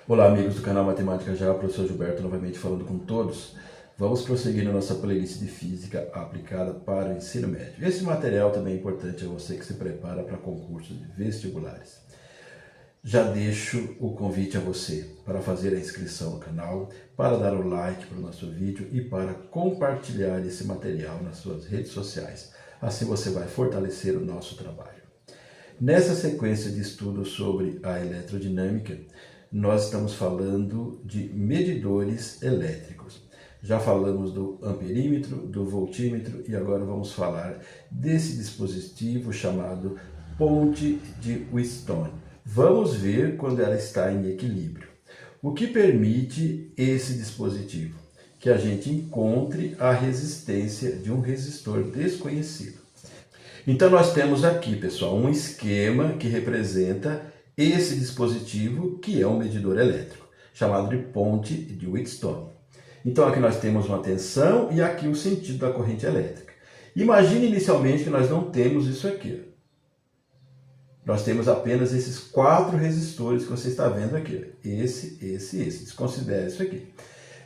Olá amigos do canal Matemática Já, professor Gilberto novamente falando com todos. Vamos prosseguir na nossa playlist de Física aplicada para o ensino médio. Esse material também é importante a você que se prepara para concursos vestibulares. Já deixo o convite a você para fazer a inscrição no canal, para dar o like para o nosso vídeo e para compartilhar esse material nas suas redes sociais. Assim você vai fortalecer o nosso trabalho. Nessa sequência de estudos sobre a eletrodinâmica, nós estamos falando de medidores elétricos. Já falamos do amperímetro, do voltímetro e agora vamos falar desse dispositivo chamado ponte de Wheatstone. Vamos ver quando ela está em equilíbrio. O que permite esse dispositivo? Que a gente encontre a resistência de um resistor desconhecido. Então nós temos aqui, pessoal, um esquema que representa esse dispositivo que é um medidor elétrico, chamado de ponte de Wheatstone. Então aqui nós temos uma tensão e aqui o sentido da corrente elétrica. Imagine inicialmente que nós não temos isso aqui. Nós temos apenas esses 4 resistores que você está vendo aqui. Esse. Desconsidere isso aqui.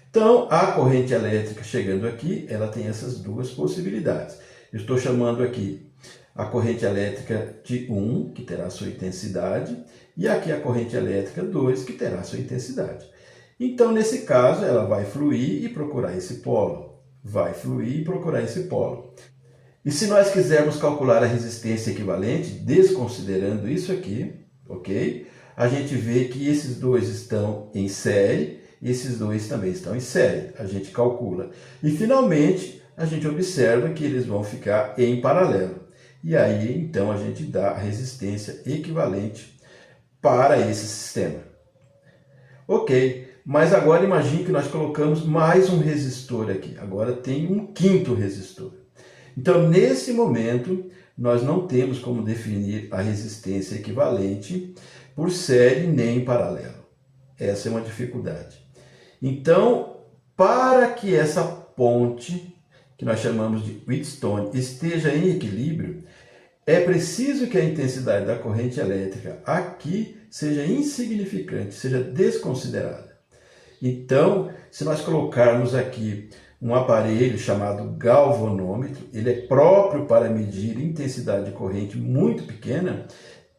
Então a corrente elétrica chegando aqui, ela tem essas duas possibilidades. Eu estou chamando aqui a corrente elétrica de 1, que terá sua intensidade, e aqui a corrente elétrica 2, que terá sua intensidade. Então, nesse caso, ela vai fluir e procurar esse polo. Vai fluir e procurar esse polo. E se nós quisermos calcular a resistência equivalente, desconsiderando isso aqui, ok? A gente vê que esses dois estão em série, e esses dois também estão em série. A gente calcula. E, finalmente, a gente observa que eles vão ficar em paralelo. E aí, então, a gente dá a resistência equivalente para esse sistema. Ok, mas agora imagine que nós colocamos mais um resistor aqui. Agora tem um 5º resistor. Então, nesse momento, nós não temos como definir a resistência equivalente por série nem paralelo. Essa é uma dificuldade. Então, para que essa ponte, que nós chamamos de Wheatstone, esteja em equilíbrio, é preciso que a intensidade da corrente elétrica aqui seja insignificante, seja desconsiderada. Então, se nós colocarmos aqui um aparelho chamado galvanômetro, ele é próprio para medir intensidade de corrente muito pequena,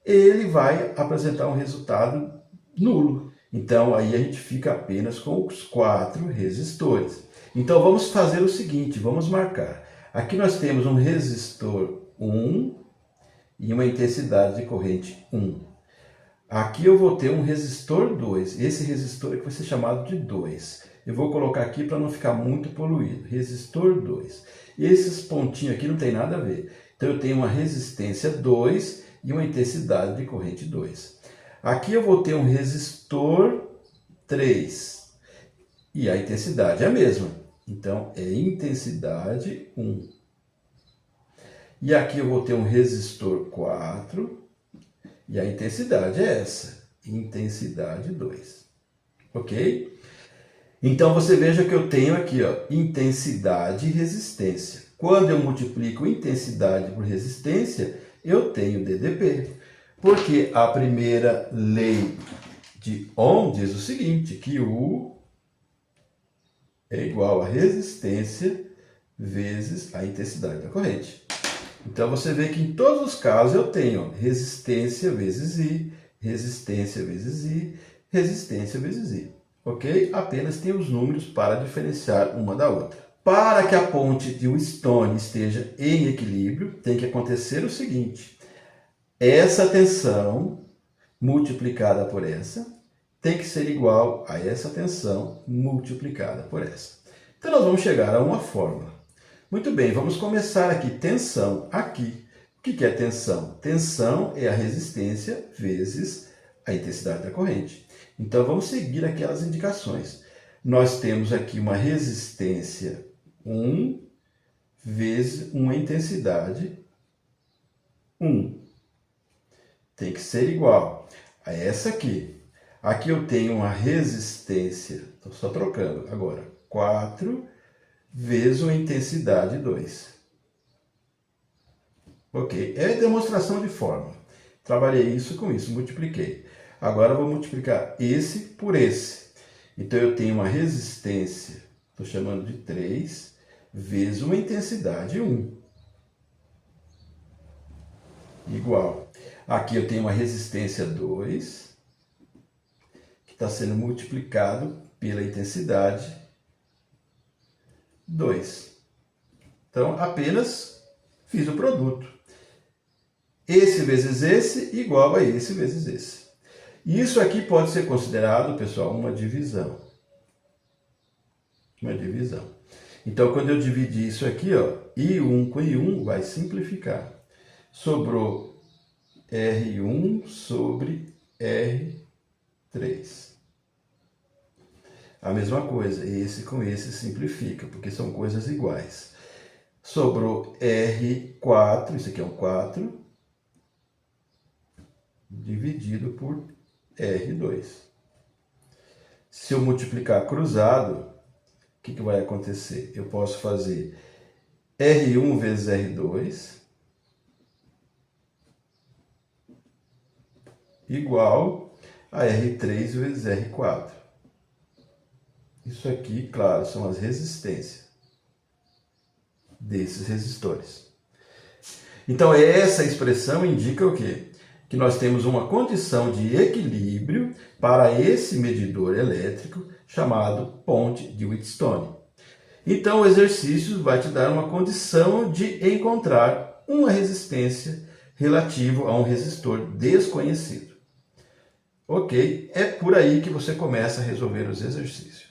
ele vai apresentar um resultado nulo. Então, aí a gente fica apenas com os 4 resistores. Então, vamos fazer o seguinte, vamos marcar. Aqui nós temos um resistor 1 e uma intensidade de corrente 1. Aqui eu vou ter um resistor 2. Esse resistor aqui vai ser chamado de 2. Eu vou colocar aqui para não ficar muito poluído. Resistor 2. E esses pontinhos aqui não tem nada a ver. Então eu tenho uma resistência 2 e uma intensidade de corrente 2. Aqui eu vou ter um resistor 3. E a intensidade é a mesma. Então é intensidade 1. E aqui eu vou ter um resistor 4. E a intensidade é essa, intensidade 2, ok? Então você veja que eu tenho aqui, ó, intensidade e resistência. Quando eu multiplico intensidade por resistência, eu tenho DDP. Porque a primeira lei de Ohm diz o seguinte, que U é igual a resistência vezes a intensidade da corrente. Então, você vê que em todos os casos eu tenho resistência vezes I, resistência vezes I, resistência vezes I. Ok? Apenas tem os números para diferenciar uma da outra. Para que a ponte de Wheatstone esteja em equilíbrio, tem que acontecer o seguinte. Essa tensão multiplicada por essa tem que ser igual a essa tensão multiplicada por essa. Então, nós vamos chegar a uma fórmula. Muito bem, vamos começar aqui, tensão, aqui. O que é tensão? Tensão é a resistência vezes a intensidade da corrente. Então, vamos seguir aquelas indicações. Nós temos aqui uma resistência 1 vezes uma intensidade 1. Tem que ser igual a essa aqui. Aqui eu tenho uma resistência, estou só trocando agora, 4 vezes uma intensidade 2. Ok, é demonstração de fórmula. Trabalhei isso com isso, multipliquei. Agora eu vou multiplicar esse por esse. Então eu tenho uma resistência, estou chamando de 3, vezes uma intensidade 1. Igual. Aqui eu tenho uma resistência 2, que está sendo multiplicado pela intensidade 2. Então, apenas fiz o produto. Esse vezes esse igual a esse vezes esse. Isso aqui pode ser considerado, pessoal, uma divisão. Uma divisão. Então, quando eu dividir isso aqui, ó, I1 com I1 vai simplificar. Sobrou R1 sobre R3. A mesma coisa, esse com esse simplifica, porque são coisas iguais. Sobrou R4, isso aqui é um 4, dividido por R2. Se eu multiplicar cruzado, o que vai acontecer? Eu posso fazer R1 vezes R2 igual a R3 vezes R4. Isso aqui, claro, são as resistências desses resistores. Então, essa expressão indica o quê? Que nós temos uma condição de equilíbrio para esse medidor elétrico chamado ponte de Wheatstone. Então, o exercício vai te dar uma condição de encontrar uma resistência relativa a um resistor desconhecido. Ok? É por aí que você começa a resolver os exercícios.